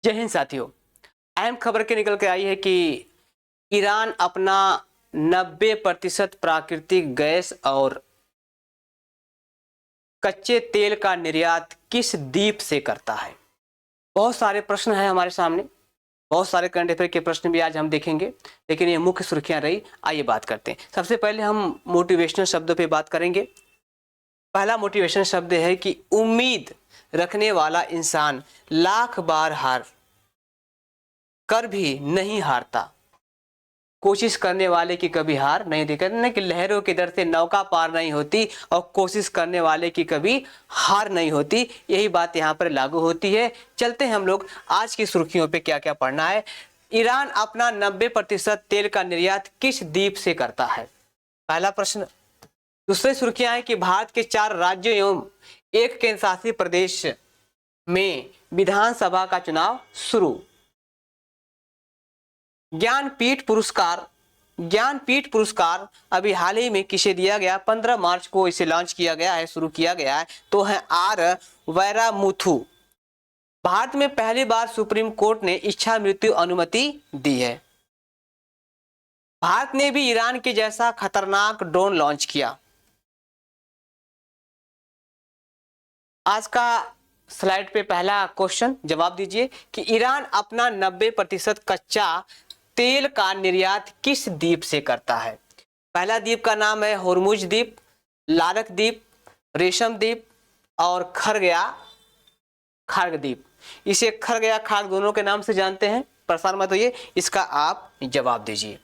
जय हिंद साथियों। अहम खबर के निकल के आई है कि ईरान अपना 90% प्राकृतिक गैस और कच्चे तेल का निर्यात किस द्वीप से करता है। बहुत सारे प्रश्न हैं हमारे सामने, बहुत सारे करंट अफेयर के प्रश्न भी आज हम देखेंगे, लेकिन ये मुख्य सुर्खियां रही। आइए बात करते हैं। सबसे पहले हम मोटिवेशनल शब्दों पे बात करेंगे। पहला मोटिवेशन शब्द है कि उम्मीद रखने वाला इंसान लाख बार हार कर भी नहीं हारता, कोशिश करने वाले की कभी हार नहीं देखा ना, कि लहरों के डर से नौका पार नहीं होती और कोशिश करने वाले की कभी हार नहीं होती। यही बात यहाँ पर लागू होती है। चलते हैं हम लोग आज की सुर्खियों पे क्या क्या पढ़ना है। ईरान अपना 90% तेल का निर्यात किस द्वीप से करता है, पहला प्रश्न। दूसरी सुर्खियां है कि भारत के 4 राज्यों एवं एक केंद्र शासित प्रदेश में विधानसभा का चुनाव शुरू। ज्ञानपीठ पुरस्कार अभी हाल ही में किसे दिया गया, 15 मार्च को इसे लॉन्च किया गया है, शुरू किया गया है, तो है आर वैरामुथु। भारत में पहली बार सुप्रीम कोर्ट ने इच्छा मृत्यु अनुमति दी है। भारत ने भी ईरान के जैसा खतरनाक ड्रोन लॉन्च किया। आज का स्लाइड पे पहला क्वेश्चन जवाब दीजिए कि ईरान अपना 90% कच्चा तेल का निर्यात किस द्वीप से करता है। पहला द्वीप का नाम है होर्मुज द्वीप, लारक द्वीप, रेशम द्वीप और खार्ग द्वीप। इसे खर्ग या खार्ग दोनों के नाम से जानते हैं, परेशान मत होइए, इसका आप जवाब दीजिए।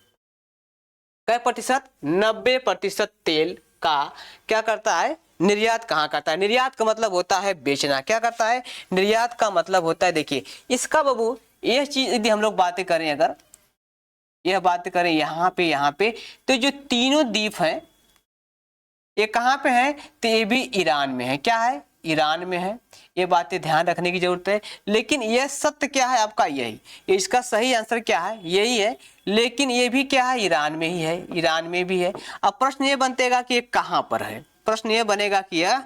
कै प्रतिशत? 90% तेल का क्या करता है, निर्यात कहाँ करता है। निर्यात का मतलब होता है बेचना। क्या करता है, निर्यात का मतलब होता है, देखिए इसका बाबू यह चीज यदि हम लोग बातें करें, अगर यह बात करें यहाँ पे तो जो तीनों द्वीप हैं ये कहाँ पे हैं, तो ये भी ईरान में है। क्या है, ईरान में है। ये बातें ध्यान रखने की जरूरत है। लेकिन यह सत्य क्या है आपका, यही, इसका सही आंसर क्या है, यही है। लेकिन ये भी क्या है, ईरान में ही है, ईरान में भी है। अब प्रश्न ये बनतेगा कि ये कहाँ पर है, प्रश्न ये बनेगा कि यह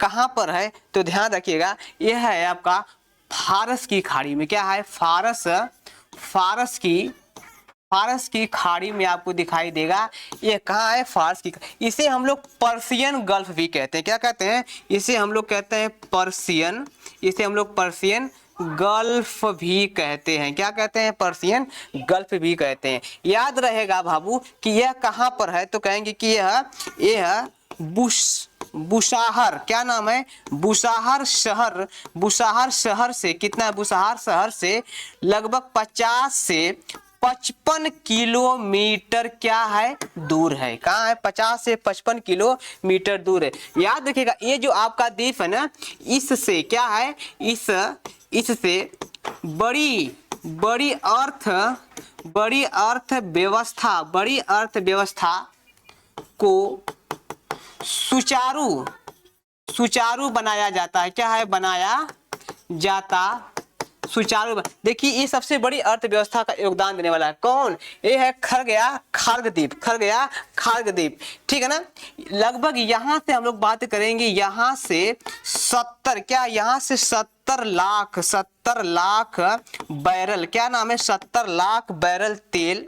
कहाँ पर है, तो ध्यान रखिएगा यह है आपका फारस की खाड़ी में। क्या है, फारस की खाड़ी में आपको दिखाई देगा। ये कहाँ है, फारस की। इसे हम लोग पर्शियन गल्फ भी कहते हैं। क्या कहते हैं, इसे हम लोग कहते हैं पर्शियन, इसे हम लोग पर्शियन गल्फ भी कहते हैं। क्या कहते हैं, पर्शियन गल्फ भी कहते हैं। याद रहेगा बाबू कि यह कहाँ पर है, तो कहेंगे कि यह बुशाहर, क्या नाम है, बुशाहर शहर से कितना है, बुशाहर शहर से लगभग 50 से 55 किलोमीटर क्या है, दूर है। कहाँ है, 50 से 55 किलोमीटर दूर है। याद रखिएगा ये जो आपका द्वीप है ना, इससे क्या है, इससे बड़ी अर्थव्यवस्था को सुचारू बनाया जाता है। क्या है, बनाया जाता सुचारू। देखिए ये सबसे बड़ी अर्थव्यवस्था का योगदान देने वाला है कौन, ये है खार्ग द्वीप। ठीक है ना। लगभग यहाँ से हम लोग बात करेंगे, यहाँ से 70 लाख बैरल, क्या नाम है, 70 लाख बैरल तेल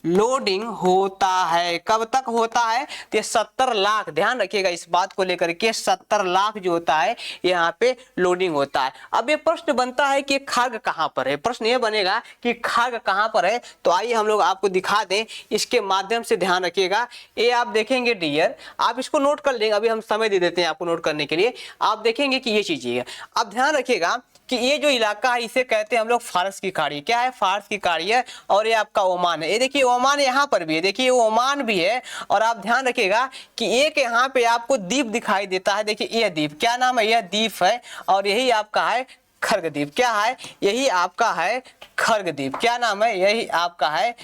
लोडिंग होता है। कब तक होता है, तो 70 लाख, ध्यान रखिएगा इस बात को लेकर के, 70 लाख जो होता है यहाँ पे लोडिंग होता है। अब ये प्रश्न बनता है कि खार्ग कहाँ पर है, प्रश्न ये बनेगा कि खार्ग कहाँ पर है। तो आइए हम लोग आपको दिखा दें, इसके माध्यम से ध्यान रखिएगा। ये आप देखेंगे डियर, आप इसको नोट कर लेंगे, अभी हम समय दे देते हैं आपको नोट करने के लिए। आप देखेंगे कि ये चीज है। अब ध्यान रखिएगा कि ये जो इलाका है इसे कहते हैं हम लोग फारस की खाड़ी। क्या है, फारस की खाड़ी है। और ये आपका ओमान है। ये देखिए ओमान यहाँ पर भी है, देखिए ओमान भी है। और आप ध्यान रखिएगा कि एक यहाँ पे आपको द्वीप दिखाई देता है। देखिए यह द्वीप, क्या नाम है, यह द्वीप है। और यही आपका है खर्ग द्वीप। क्या है, यही आपका है खर्ग द्वीप। क्या नाम है, यही आपका है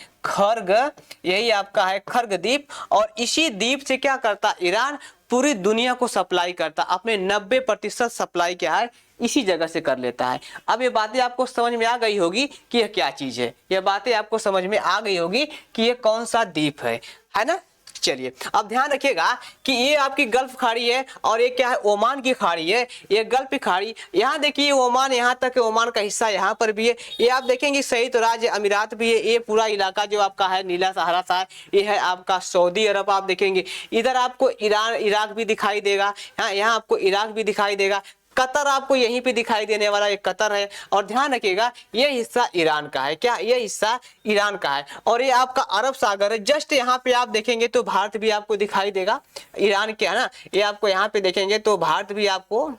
खर्ग द्वीप। और इसी द्वीप से क्या करता ईरान, पूरी दुनिया को सप्लाई करता। अपने 90% सप्लाई क्या है, इसी जगह से कर लेता है। अब ये बातें आपको समझ में आ गई होगी कि यह क्या चीज है, ये बातें आपको समझ में आ गई होगी कि ये कौन सा द्वीप है ना। चलिए अब ध्यान रखिएगा कि ये आपकी गल्फ खाड़ी है और ये क्या है, ओमान की खाड़ी है, ये गल्फ की खाड़ी। यहाँ देखिए ओमान, यहाँ तक ओमान का हिस्सा यहाँ पर भी है। ये आप देखेंगे संयुक्त राज्य अमीरात भी है। ये पूरा इलाका जो आपका है नीला सहारा सा, ये है आपका सऊदी अरब। आप देखेंगे इधर आपको ईरान इराक भी दिखाई देगा, यहाँ आपको इराक भी दिखाई देगा, कतर आपको यहीं पे दिखाई देने वाला एक कतर है। और ध्यान रखिएगा ये हिस्सा ईरान का है, क्या ये हिस्सा ईरान का है। और ये आपका अरब सागर है। जस्ट यहाँ पे आप देखेंगे तो भारत भी आपको दिखाई देगा, ईरान के है ना, ये आपको यहाँ पे देखेंगे तो भारत भी आपको,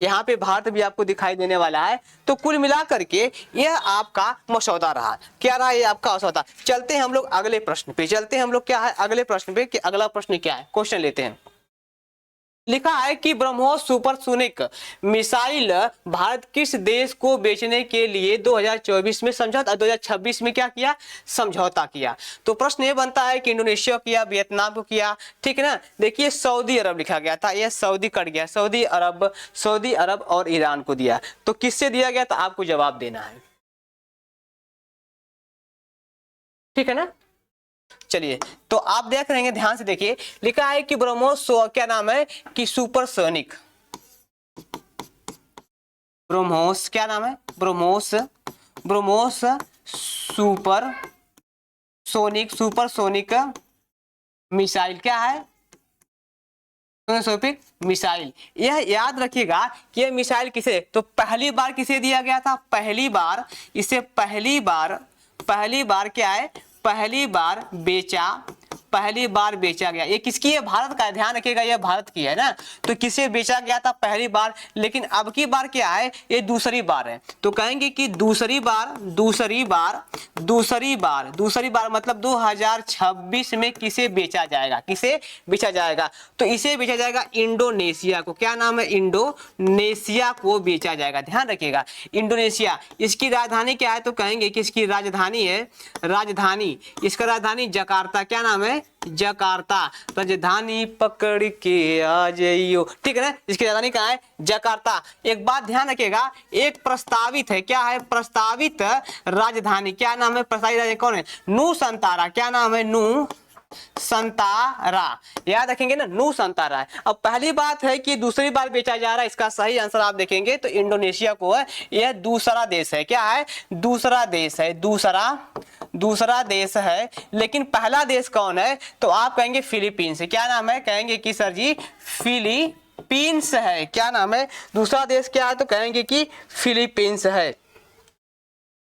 यहाँ पे भारत भी आपको दिखाई देने वाला है। तो कुल मिलाकर के यह आपका मसौदा रहा, क्या रहा ये आपका मसौदा। चलते हैं हम लोग अगले प्रश्न पे, चलते हैं हम लोग क्या है अगले प्रश्न पे कि अगला प्रश्न क्या है, क्वेश्चन लेते हैं। लिखा है कि ब्रह्मोस सुपरसोनिक मिसाइल भारत किस देश को बेचने के लिए 2024 में समझौता, 2026 में क्या किया, समझौता किया। तो प्रश्न ये बनता है कि इंडोनेशिया किया, वियतनाम को किया, ठीक है ना। देखिए सऊदी अरब लिखा गया था, यह सऊदी कट गया, सऊदी अरब और ईरान को दिया। तो किससे दिया गया था, आपको जवाब देना है, ठीक है ना। चलिए तो आप देख रहे हैं, ध्यान से देखिए, लिखा है कि ब्रह्मोस क्या नाम है कि सुपरसोनिक, ब्रह्मोस क्या नाम है, ब्रह्मोस सुपरसोनिक मिसाइल क्या है, मिसाइल। यह याद रखिएगा कि यह मिसाइल किसे, तो पहली बार किसे दिया गया था, पहली बार इसे पहली बार क्या है, पहली बार बेचा गया। ये किसकी है, भारत का है, ध्यान रखिएगा ये भारत की है ना। तो किसे बेचा गया था, पहली बार। लेकिन अब की बार क्या है, ये दूसरी बार है। तो कहेंगे कि दूसरी बार मतलब 2026 में किसे बेचा जाएगा, किसे बेचा जाएगा, तो इसे बेचा जाएगा इंडोनेशिया को। क्या नाम है, इंडोनेशिया को बेचा जाएगा। ध्यान रखिएगा इंडोनेशिया, इसकी राजधानी क्या है, तो कहेंगे कि इसकी राजधानी है, इसका राजधानी जकार्ता। क्या नाम है, जकार्ता। राजधानी पकड़ के आ जाइयो, ठीक है ना। इसकी राजधानी कहाँ है, जकार्ता। एक बात ध्यान रखिएगा, एक प्रस्तावित है, क्या है, प्रस्तावित राजधानी। क्या नाम है, प्रस्तावित राजधानी कौन है, नुसंतारा। क्या नाम है, नुसंतारा। याद रखेंगे ना, नुसंतारा है। अब पहली बात है कि दूसरी बार बेचा जा रहा है, इसका सही आंसर आप देखेंगे तो इंडोनेशिया को है। यह दूसरा देश है, क्या है, दूसरा देश है। लेकिन पहला देश कौन है, तो आप कहेंगे फिलीपींस। क्या नाम है, कहेंगे कि सर जी फिलीपींस है। क्या नाम है, दूसरा देश क्या है, तो कहेंगे कि फिलीपींस है।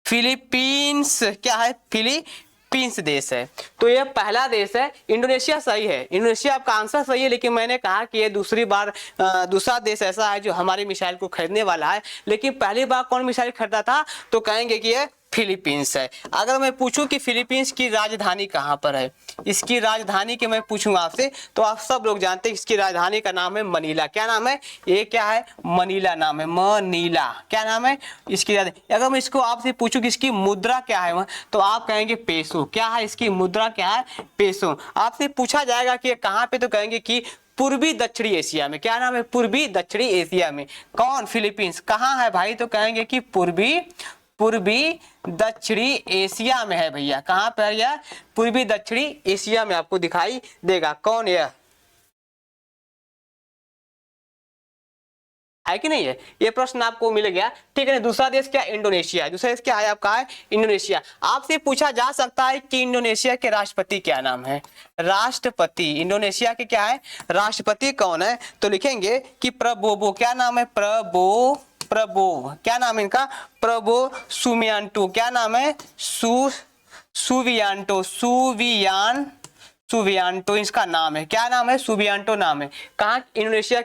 फिलीपींस क्या है, फिलीपींस देश है। तो ये पहला देश है। इंडोनेशिया सही है, इंडोनेशिया आपका आंसर सही है। लेकिन मैंने कहा कि ये दूसरी बार दूसरा देश ऐसा है जो हमारी मिसाइल को खरीदने वाला है। लेकिन पहली बार कौन मिसाइल खरीदा था, तो कहेंगे कि ये फिलीपींस है। अगर मैं पूछूं कि फिलीपींस की राजधानी कहां पर है, इसकी राजधानी के मैं पूछूं आपसे, तो आप सब लोग जानते हैं इसकी राजधानी का नाम है मनीला। क्या नाम है, ये क्या है, मनीला नाम है, मनीला। क्या नाम है इसकी राजधानी। अगर मैं इसको आपसे पूछूं कि इसकी मुद्रा क्या है, तो आप कहेंगे पेसो। क्या है इसकी मुद्रा, क्या है, पेसो। आपसे पूछा जाएगा कि कहां पे, तो कहेंगे कि पूर्वी दक्षिणी एशिया में। क्या नाम है, पूर्वी दक्षिणी एशिया में। कौन, फिलीपींस। कहां है भाई, तो कहेंगे कि पूर्वी दक्षिणी एशिया में है भैया। कहां पर यह, पूर्वी दक्षिणी एशिया में आपको दिखाई देगा। कौन यह है कि नहीं है, ये प्रश्न आपको मिल गया, ठीक है ना। दूसरा देश क्या, इंडोनेशिया है। दूसरा देश क्या है आपका, है इंडोनेशिया। आपसे पूछा जा सकता है कि इंडोनेशिया के राष्ट्रपति क्या नाम है, राष्ट्रपति इंडोनेशिया के क्या है, राष्ट्रपति कौन है, तो लिखेंगे कि प्रबोवो। क्या नाम है, प्रबोव। क्या नाम है इनका, प्रबो सुबियांटो। क्या नाम है, सुबियांटो इसका नाम है। क्या नाम है, सुबियांटो नाम है। कहाँ, इंडोनेशिया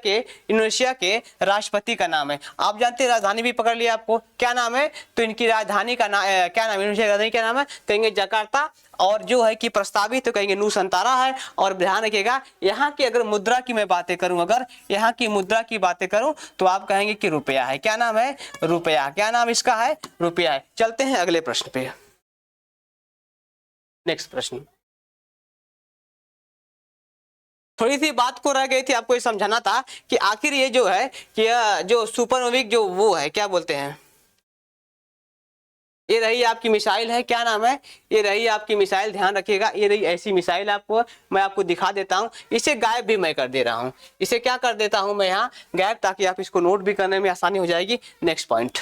के राष्ट्रपति का नाम है। आप जानते हैं राजधानी भी पकड़ लिया आपको, क्या नाम है, तो इनकी राजधानी का नाम क्या नाम है, इंडोनेशिया की राजधानी क्या नाम है, कहेंगे जकार्ता। और जो है कि प्रस्तावित तो कहेंगे नुसंतारा है। और ध्यान रखिएगा यहाँ की अगर मुद्रा की मैं बातें करूं, अगर यहाँ की मुद्रा की बातें करूं, तो आप कहेंगे कि रुपया है। क्या नाम है, रुपया। क्या नाम इसका है, रुपया है। चलते हैं अगले प्रश्न पे, नेक्स्ट प्रश्न। थोड़ी सी बात को रह गई थी, आपको ये समझाना था कि आखिर ये जो है कि जो सुपरनोविक जो वो है, क्या बोलते हैं, ये रही आपकी मिसाइल है, क्या नाम है, ये रही आपकी मिसाइल, ध्यान रखिएगा, ये रही ऐसी मिसाइल, आपको मैं आपको दिखा देता हूँ। इसे गायब भी मैं कर दे रहा हूँ, इसे क्या कर देता हूँ मैं यहाँ गायब, ताकि आप इसको नोट भी करने में आसानी हो जाएगी। नेक्स्ट पॉइंट,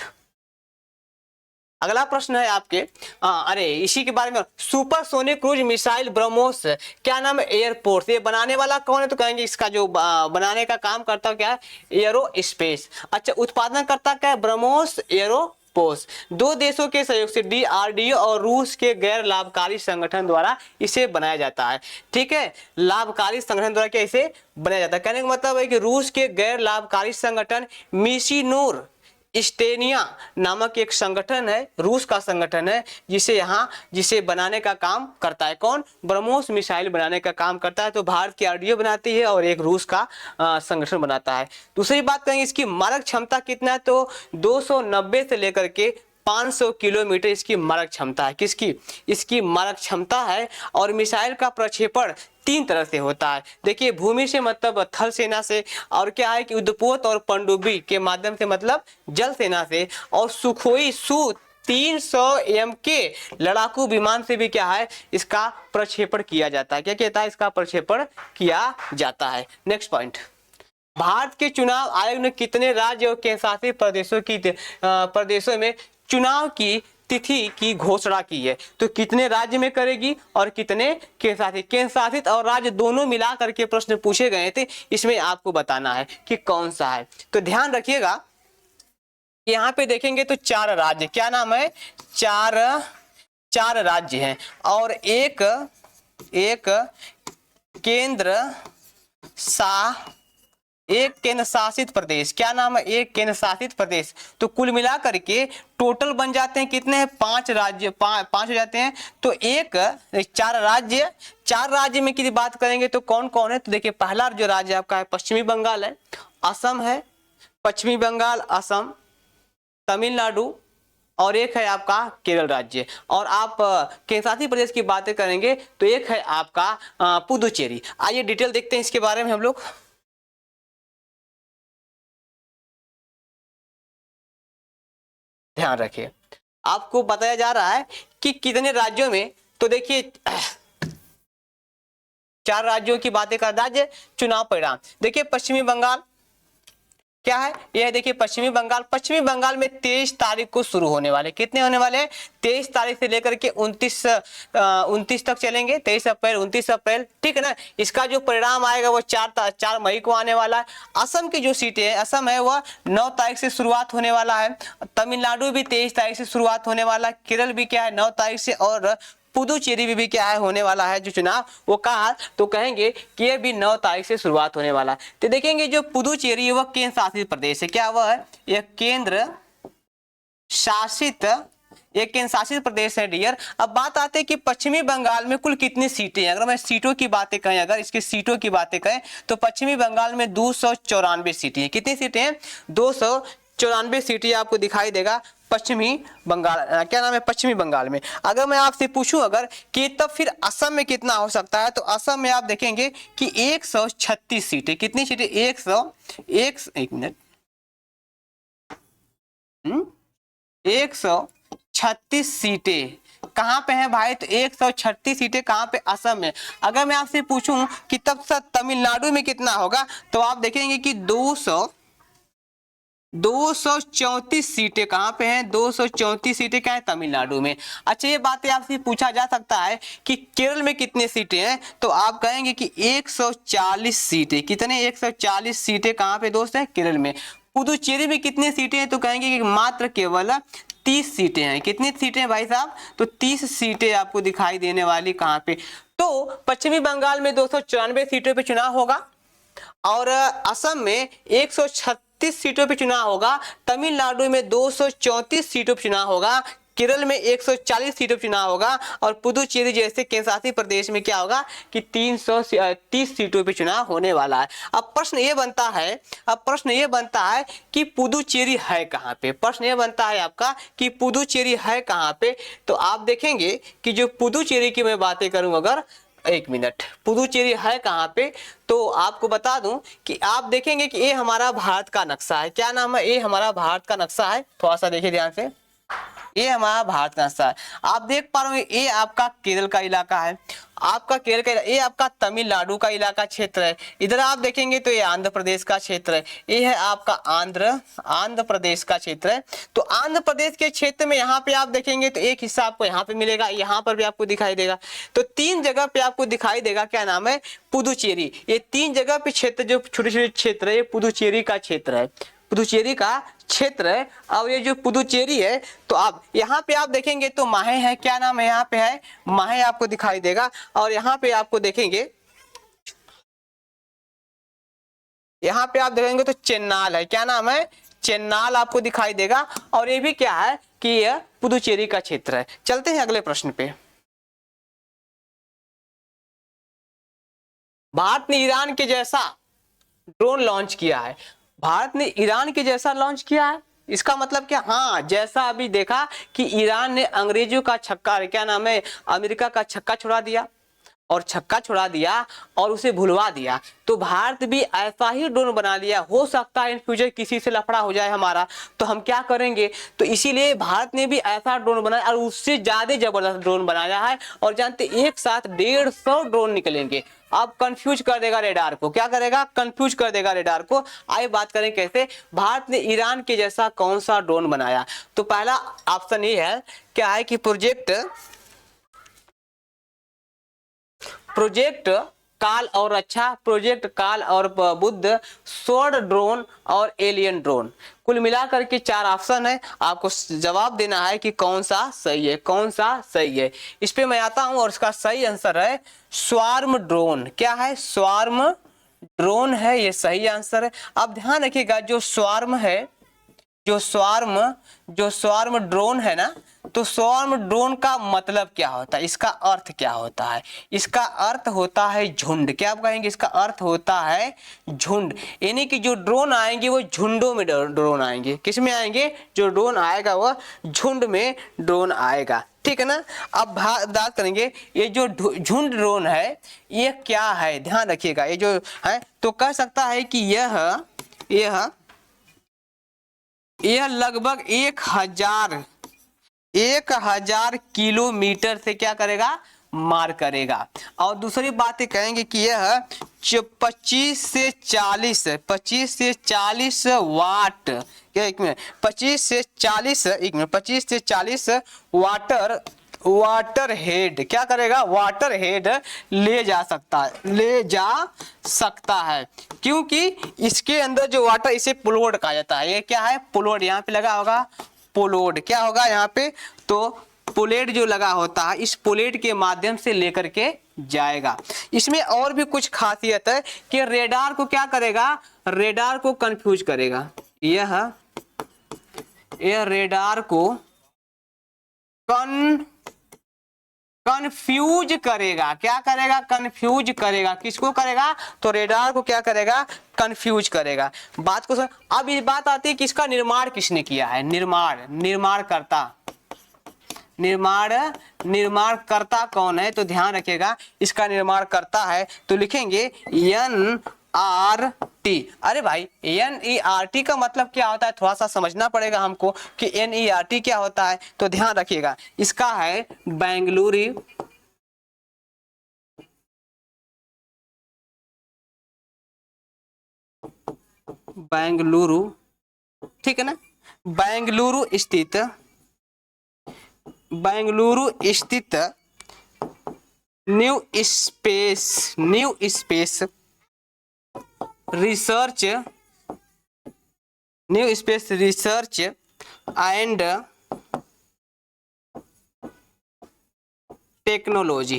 अगला प्रश्न है आपके, अरे इसी के बारे में, सुपरसोनिक क्रूज मिसाइल ब्रह्मोस, क्या नाम है, एयरफोर्स। ये बनाने वाला कौन है, तो कहेंगे इसका जो बनाने का काम करता है क्या है, एयरो स्पेस। अच्छा, उत्पादन करता क्या है, ब्रह्मोस एयरोपोस। दो देशों के सहयोग से DRDO और रूस के गैर लाभकारी संगठन द्वारा इसे बनाया जाता है। ठीक है, लाभकारी संगठन द्वारा क्या इसे बनाया जाता है, कहने का मतलब है कि रूस के गैर लाभकारी संगठन मिशीनूर स्टेनिया नामक एक संगठन है, रूस का संगठन है, जिसे बनाने का काम करता है। कौन, ब्रह्मोस मिसाइल बनाने का काम करता है। तो भारत की RDO बनाती है और एक रूस का संगठन बनाता है। दूसरी बात करेंगे, इसकी मारक क्षमता कितना है, तो 290 से लेकर के 500 किलोमीटर इसकी मारक क्षमता है। किसकी, इसकी मारक क्षमता है। और मिसाइल का प्रक्षेपण 3 तरह से होता है। देखिए, भूमि से मतलब थल सेना से, और क्या है कि युद्धपोत और पनडुब्बी के माध्यम से मतलब जल सेना से, और सुखोई Su-300M के लड़ाकू विमान से भी क्या है इसका प्रक्षेपण किया जाता है। क्या कहता है, इसका प्रक्षेपण किया जाता है। नेक्स्ट पॉइंट, भारत के चुनाव आयोग ने कितने राज्य और केंद्रशासित प्रदेशों में चुनाव की तिथि की घोषणा की है, तो कितने राज्य में करेगी और कितने केंद्रशासित और राज्य दोनों मिला करके प्रश्न पूछे गए थे, इसमें आपको बताना है कि कौन सा है। तो ध्यान रखिएगा, यहाँ पे देखेंगे तो 4 राज्य, क्या नाम है, चार राज्य हैं और एक केंद्र शासित प्रदेश, क्या नाम है, एक केंद्र शासित प्रदेश। तो कुल मिलाकर के टोटल बन जाते हैं कितने हैं, 5 राज्य, 5 हो जाते हैं। तो 4 राज्य में की बात करेंगे तो कौन कौन है, तो देखिए पहला जो राज्य आपका है पश्चिमी बंगाल है, असम है, पश्चिमी बंगाल, असम, तमिलनाडु, और एक है आपका केरल राज्य। और आप केंद्र शासित प्रदेश की बातें करेंगे तो एक है आपका पुदुचेरी। आइए डिटेल देखते हैं इसके बारे में हम लोग। ध्यान रखिए, आपको बताया जा रहा है कि कितने राज्यों में, तो देखिए 4 राज्यों की बातें कर, राज्य चुनाव परिणाम देखिए, पश्चिमी बंगाल क्या है, यह देखिए पश्चिमी बंगाल में 23 तारीख को शुरू होने वाले, कितने होने वाले हैं, 23 तारीख से लेकर के 29 तक चलेंगे, 23 अप्रैल 29 अप्रैल, ठीक है ना। इसका जो परिणाम आएगा वो 4 मई को आने वाला है। असम की जो सीटें हैं, असम है वह 9 तारीख से शुरुआत होने वाला है, तमिलनाडु भी 23 तारीख से शुरुआत होने वाला है, केरल भी क्या है 9 तारीख से, और पुदुचेरी भी क्या है होने वाला है जो चुनाव, वो कहा तो कहेंगे कि ये भी 9 तारीख से शुरुआत होने वाला है। तो देखेंगे जो पुदुचेरी वह केंद्र शासित प्रदेश है, क्या वह है, यह केंद्र शासित प्रदेश है डियर। अब बात आते हैं कि पश्चिमी बंगाल में कुल कितनी सीटें हैं। अगर मैं सीटों की बातें कहें, अगर इसके सीटों की बातें कहें तो पश्चिमी बंगाल में 294 सीटें हैं। कितनी सीटें हैं, 294 सीटें आपको दिखाई देगा पश्चिमी बंगाल, क्या नाम है, पश्चिमी बंगाल में। अगर मैं आपसे पूछूं अगर कि तब फिर असम में कितना हो सकता है, तो असम में आप देखेंगे कि 136 सीटें, कितनी सीटें, 136 सीटें कहां पे हैं भाई, तो 136 सीटें कहां पे, असम में। अगर मैं आपसे पूछूं कि तब तमिलनाडु में कितना होगा, तो आप देखेंगे कि 234 सीटें कहां पे हैं, 234 सीटें क्या है, तमिलनाडु में। अच्छा, ये बातें आपसे पूछा जा सकता है कि केरल में कितने सीटें हैं, तो आप कहेंगे कि 140 सीटें, कितने, 140 सीटें कहां पे दोस्त है, केरल में। पुदुचेरी में कितनी सीटें हैं, तो कहेंगे कि मात्र केवल 30 सीटें हैं। कितनी सीटें हैं भाई साहब, तो 30 सीटें आपको दिखाई देने वाली कहां पे। तो पश्चिमी बंगाल में 294 सीटों पे चुनाव होगा, और असम में 136 सीटों पे चुनाव होगा, तमिलनाडु में 234 सीटों पे चुनाव होगा, केरल में 140 सीटों पे चुनाव होगा, और पुदुचेरी जैसे केंद्र शासित प्रदेश में क्या होगा कि 330 सीटों पे चुनाव होने वाला है। अब प्रश्न ये बनता है कि पुदुचेरी है कहाँ पे, प्रश्न ये बनता है आपका कि पुदुचेरी है कहाँ पे। तो आप देखेंगे कि जो पुदुचेरी की मैं बातें करूं, अगर एक मिनट, पुदुचेरी है कहाँ पे, तो आपको बता दूं कि आप देखेंगे कि ये हमारा भारत का नक्शा है, क्या नाम है, ये हमारा भारत का नक्शा है। थोड़ा सा देखिए ध्यान से, ये हमारा भारत का हिस्सा है। आप देख पा रहे हो ये आपका केरल का इलाका है, आपका केरल का, ये आपका तमिलनाडु का इलाका क्षेत्र है। इधर आप देखेंगे तो ये आंध्र प्रदेश का क्षेत्र है, ये है आपका आंध्र प्रदेश का क्षेत्र है। तो आंध्र प्रदेश के क्षेत्र में यहाँ पे आप देखेंगे तो एक हिस्सा आपको यहाँ पे मिलेगा, यहाँ पर भी आपको दिखाई देगा। तो 3 जगह पे आपको दिखाई देगा, क्या नाम है, पुदुचेरी। ये 3 जगह पे क्षेत्र, जो छोटे छोटे क्षेत्र है, ये पुदुचेरी का क्षेत्र है, पुदुचेरी का क्षेत्र है। और ये जो पुदुचेरी है, तो आप यहाँ पे आप देखेंगे तो माहे है, क्या नाम है, यहाँ पे है माहे आपको दिखाई देगा। और यहाँ पे आपको देखेंगे, यहाँ पे आप देखेंगे तो चेन्नाल है, क्या नाम है, चेन्नाल आपको दिखाई देगा। और ये भी क्या है कि यह पुदुचेरी का क्षेत्र है। चलते हैं अगले प्रश्न पे। भारत ने ईरान के जैसा ड्रोन लॉन्च किया है, भारत ने ईरान के जैसा लॉन्च किया है, इसका मतलब क्या, हाँ, जैसा अभी देखा कि ईरान ने अंग्रेजों का छक्का, क्या नाम है, अमेरिका का छक्का छुड़ा दिया, और छक्का छुड़ा दिया और उसे भुलवा दिया, तो भारत भी ऐसा ही ड्रोन बना लिया। हो सकता है इन फ्यूचर किसी से लफड़ा हो जाए हमारा, तो हम क्या करेंगे, तो इसीलिए भारत ने भी ऐसा ड्रोन बनाया और उससे ज्यादा जबरदस्त ड्रोन बनाया है। और जानते एक साथ 150 ड्रोन निकलेंगे। अब कंफ्यूज कर देगा रेडार को, क्या करेगा, कंफ्यूज कर देगा रेडार को। आइए बात करें कैसे भारत ने ईरान के जैसा कौन सा ड्रोन बनाया। तो पहला ऑप्शन ये है, क्या है कि प्रोजेक्ट काल और रक्षा, प्रोजेक्ट काल और बुद्ध, स्वर्ण ड्रोन और एलियन ड्रोन। कुल मिलाकर के 4 ऑप्शन है, आपको जवाब देना है कि कौन सा सही है, कौन सा सही है। इस पे मैं आता हूं और इसका सही आंसर है स्वार्म ड्रोन। क्या है, स्वार्म ड्रोन है, ये सही आंसर है। अब ध्यान रखिएगा, जो स्वार्म है, जो स्वार्म ड्रोन है ना, तो स्वार्म ड्रोन का मतलब क्या होता है, इसका अर्थ क्या होता है, इसका अर्थ होता है झुंड। क्या आप कहेंगे, इसका अर्थ होता है झुंड, यानी कि जो ड्रोन आएंगे वो झुंडों में ड्रोन आएंगे। किस में आएंगे, जो ड्रोन आएगा वो झुंड में ड्रोन आएगा, ठीक है ना। अब बात करेंगे ये जो झुंड ड्रोन है ये क्या है, ध्यान रखिएगा, ये जो है तो कह सकता है कि यह लगभग 1000 किलोमीटर से क्या करेगा, मार करेगा। और दूसरी बात ये कहेंगे कि यह 25 से 40 वाट, क्या, एक मिनट, 25 से 40 वाटर हेड, क्या करेगा, वाटर हेड ले जा सकता है, क्योंकि इसके अंदर जो वाटर, इसे पुलोड कहा जाता है। ये क्या है, पुलोड, यहाँ पे लगा होगा पुलोड, क्या होगा यहाँ पे, तो पुलेट जो लगा होता है, इस पुलेट के माध्यम से लेकर के जाएगा। इसमें और भी कुछ खासियत है कि रेडार को क्या करेगा, रेडार को कंफ्यूज करेगा, यह रेडार को कंफ्यूज करेगा। क्या करेगा, कंफ्यूज करेगा, किसको करेगा, तो रेडार को क्या करेगा, कंफ्यूज करेगा। बात को अब ये बात आती है कि इसका निर्माण किसने किया है, निर्माणकर्ता कौन है, तो ध्यान रखिएगा इसका निर्माणकर्ता है, तो लिखेंगे NERT। अरे भाई NERT का मतलब क्या होता है, थोड़ा सा समझना पड़ेगा हमको कि NERT क्या होता है। तो ध्यान रखिएगा इसका है बेंगलुरु, ठीक है ना, बेंगलुरु स्थित new space research and technology.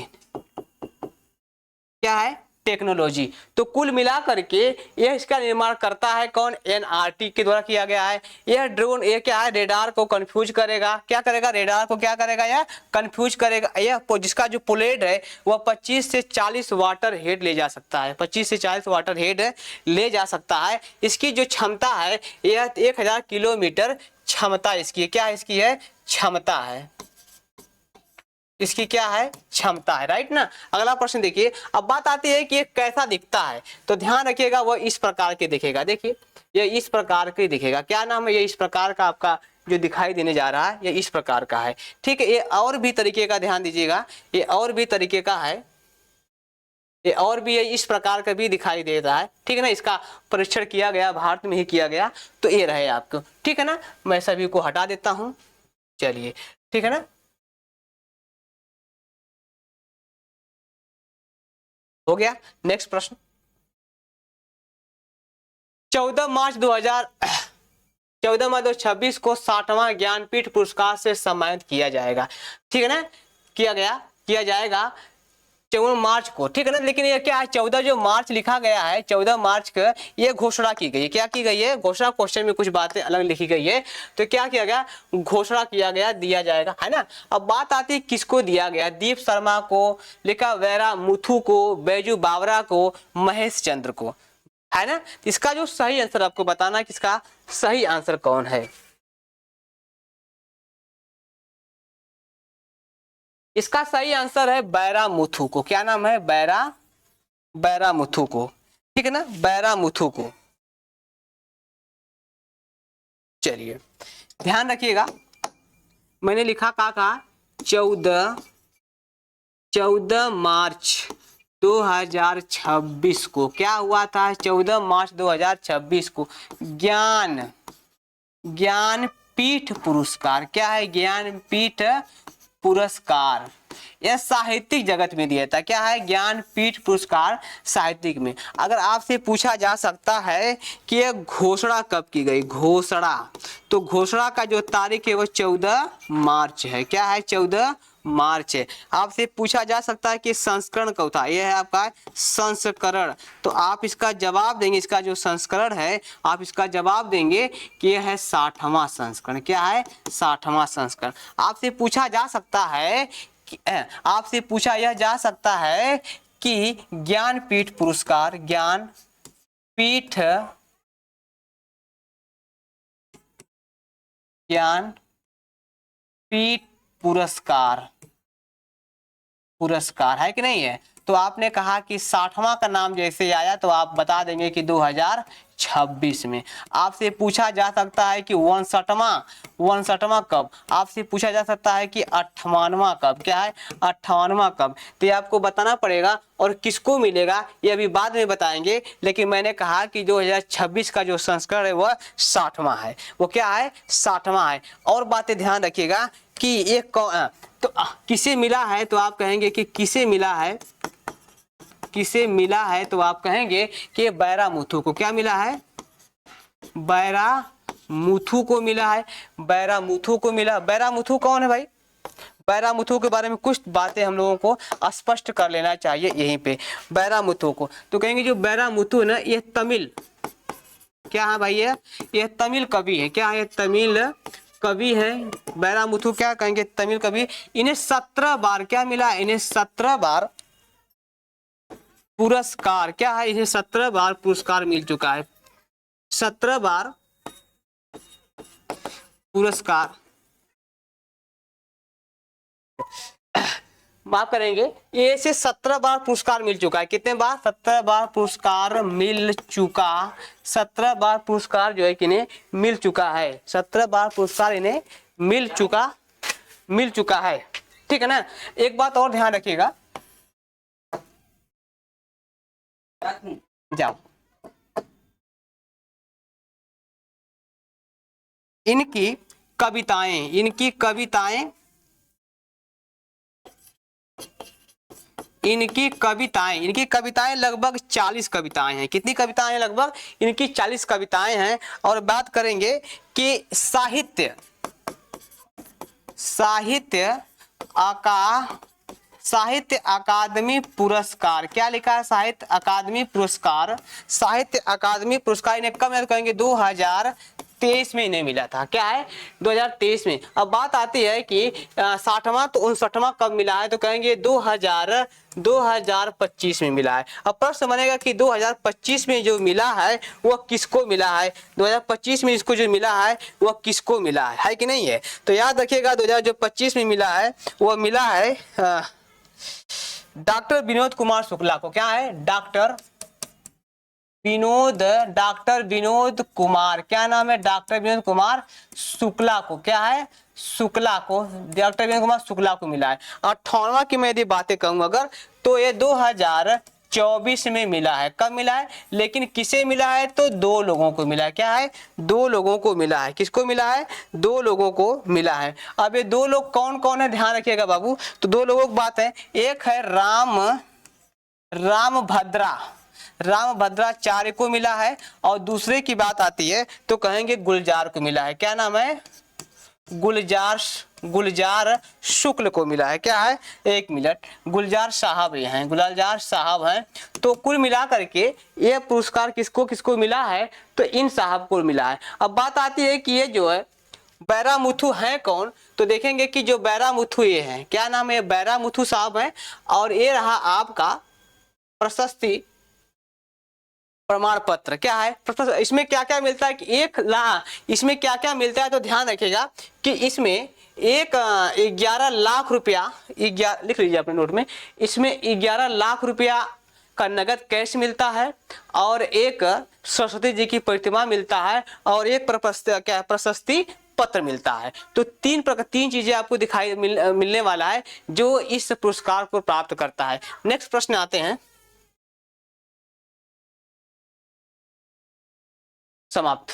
क्या है, टेक्नोलॉजी। तो कुल मिलाकर के यह इसका निर्माण करता है कौन, NRT के द्वारा किया गया है। यह ड्रोन ये क्या है, रेडार को कंफ्यूज करेगा, क्या करेगा, रेडार को क्या करेगा, यह कंफ्यूज करेगा। यह जिसका जो पुलेट है वह 25 से 40 वाटर हेड ले जा सकता है, 25 से 40 वाटर हेड ले जा सकता है। इसकी जो क्षमता है यह 1000 किलोमीटर क्षमता इसकी, क्या है, इसकी है क्षमता है, इसकी क्या है, क्षमता है, राइट ना। अगला प्रश्न देखिए। अब बात आती है कि ये कैसा दिखता है, तो ध्यान रखिएगा वह इस प्रकार के दिखेगा। देखिए ये इस प्रकार के दिखेगा, क्या नाम है, ये इस प्रकार का आपका जो दिखाई देने जा रहा है ये इस प्रकार का है। ठीक है, ये और भी तरीके का ध्यान दीजिएगा, ये और भी तरीके का है, ये और भी है, इस प्रकार का भी दिखाई देता है। ठीक है ना, इसका परीक्षण किया गया, भारत में ही किया गया। तो ये रहे आपको। ठीक है ना, मैं सभी को हटा देता हूं। चलिए, ठीक है ना, हो गया। नेक्स्ट प्रश्न, 14 मार्च 2026 को 60वां ज्ञानपीठ पुरस्कार से सम्मानित किया जाएगा। ठीक है ना, किया जाएगा 14 मार्च को। ठीक है ना, लेकिन ये क्या है, 14 जो मार्च लिखा गया है, 14 मार्च को ये घोषणा की गई है। क्या की गई है? घोषणा। क्वेश्चन में कुछ बातें अलग लिखी गई है, तो क्या किया गया, घोषणा किया गया, दिया जाएगा, है ना। अब बात आती है किसको दिया गया। दीप शर्मा को लिखा, वेरा मुथु को, बैजू बावरा को, महेश चंद्र को, है ना। इसका जो सही आंसर आपको बताना है, किसका सही आंसर कौन है। इसका सही आंसर है बैरा मुथु को। क्या नाम है? बैरा मुथु को। ठीक है ना, बैरा मुथु को। चलिए, ध्यान रखिएगा, मैंने लिखा कहा 14 मार्च 2026 को क्या हुआ था? 14 मार्च 2026 को ज्ञानपीठ पुरस्कार। क्या है? ज्ञानपीठ पुरस्कार। यह साहित्यिक जगत में दिया था। क्या है? ज्ञानपीठ पुरस्कार साहित्यिक में। अगर आपसे पूछा जा सकता है कि यह घोषणा कब की गई, घोषणा, तो घोषणा का जो तारीख है वो 14 मार्च है। क्या है? 14 मार्च है। आपसे पूछा जा सकता है कि संस्करण कब था, यह है आपका संस्करण। तो आप इसका जवाब देंगे, इसका जो संस्करण है आप इसका जवाब देंगे कि यह है 60वां संस्करण। क्या है? 60वां संस्करण। आपसे पूछा जा सकता है आपसे पूछा यह जा सकता है कि ज्ञानपीठ पुरस्कार, ज्ञानपीठ पुरस्कार है कि नहीं है। तो आपने कहा कि 60वां का नाम जैसे आया तो आप बता देंगे कि 2026 में। आपसे पूछा जा सकता है कि 59वां कब, आपसे पूछा जा सकता है कि 58वां कब। क्या है? 58वां कब। तो ये आपको बताना पड़ेगा, और किसको मिलेगा ये अभी बाद में बताएंगे। लेकिन मैंने कहा कि 2026 का जो संस्करण है वह 60वां है। वो क्या है? 60वां है। और बातें ध्यान रखिएगा कि ये तो किसे मिला है, तो आप कहेंगे कि किसे मिला है, तो आप कहेंगे कि बैरा मुथु को। क्या मिला है? बैरा मुथु को मिला है। बैरा मुथु को मिला। बैरा मुथु कौन है भाई? बैरा मुथु के बारे में कुछ बातें हम लोगों को स्पष्ट कर लेना चाहिए यहीं पे। बैरा मुथु को तो कहेंगे जो बैरा मुथु है ना, ये तमिल, क्या है भाई, ये तमिल कवि है। क्या है? तमिल कवि है। बैरा मुथु क्या कहेंगे? तमिल कवि। इन्हें 17 बार क्या मिला? इन्हें 17 बार पुरस्कार। क्या है? इन्हें 17 बार पुरस्कार मिल चुका है। 17 बार पुरस्कार, माफ करेंगे, ये से 17 बार पुरस्कार मिल चुका है। कितने बार? 17 बार पुरस्कार मिल चुका। 17 बार पुरस्कार जो है कि इन्हें मिल चुका है। 17 बार पुरस्कार इन्हें मिल चुका है। ठीक है ना। एक बात और ध्यान रखिएगा, जाओ, इनकी कविताएं लगभग 40 कविताएं हैं। कितनी कविताएं हैं? लगभग इनकी 40 कविताएं हैं। और बात करेंगे कि साहित्य अकादमी पुरस्कार। क्या लिखा है? साहित्य अकादमी पुरस्कार इन्हें कब याद करेंगे? 2023 में इन्हें मिला था। क्या है? 2023 में। अब बात आती है कि 60वां तो 59वां कब मिला है, तो कहेंगे 2025 में मिला है। अब प्रश्न बनेगा कि 2025 में जो मिला है वह किसको मिला है? 2025 में इसको जो मिला है वह किसको मिला है कि नहीं है? तो याद रखिएगा 2025 में मिला है, वह मिला है डॉक्टर विनोद कुमार शुक्ला को। क्या है? डॉक्टर विनोद, डॉक्टर विनोद कुमार, क्या नाम है, डॉक्टर विनोद कुमार शुक्ला को, क्या है, शुक्ला को, डॉक्टर विनोद कुमार शुक्ला को मिला है। 58वां की मैं यदि बातें कहूँ अगर, तो ये 2024 में मिला है। कब मिला है, लेकिन किसे मिला है, तो 2 लोगों को मिला है। क्या है, 2 लोगों को मिला है। किसको मिला है, 2 लोगों को मिला है। अब ये 2 लोग कौन कौन है, ध्यान रखिएगा बाबू। तो 2 लोगों की बात है, एक है रामभद्राचार्य को मिला है, और दूसरे की बात आती है तो कहेंगे गुलजार को मिला है। क्या नाम है, गुलजार शुक्ल को मिला है। क्या है, 1 मिनट, गुलजार साहब ये हैं, गुलजार साहब हैं। तो कुल मिला करके ये पुरस्कार किसको किसको मिला है, तो इन साहब को मिला है। अब बात आती है कि ये जो है बैरामुथु हैं कौन, तो देखेंगे कि जो बैरामुथु ये हैं, क्या नाम है, बैरामुथु साहब हैं। और ये रहा आपका प्रशस्ति प्रमाण पत्र। क्या है, इसमें क्या क्या मिलता है कि इसमें क्या क्या मिलता है, तो ध्यान रखिएगा कि इसमें 11 लाख रुपया, लिख लीजिए अपने नोट में, इसमें 11 लाख रुपया का नगद कैश मिलता है, और एक सरस्वती जी की प्रतिमा मिलता है, और एक प्रशस्ति पत्र मिलता है। तो 3 चीजें आपको मिलने वाला है जो इस पुरस्कार को प्राप्त करता है। नेक्स्ट प्रश्न आते हैं, समाप्त।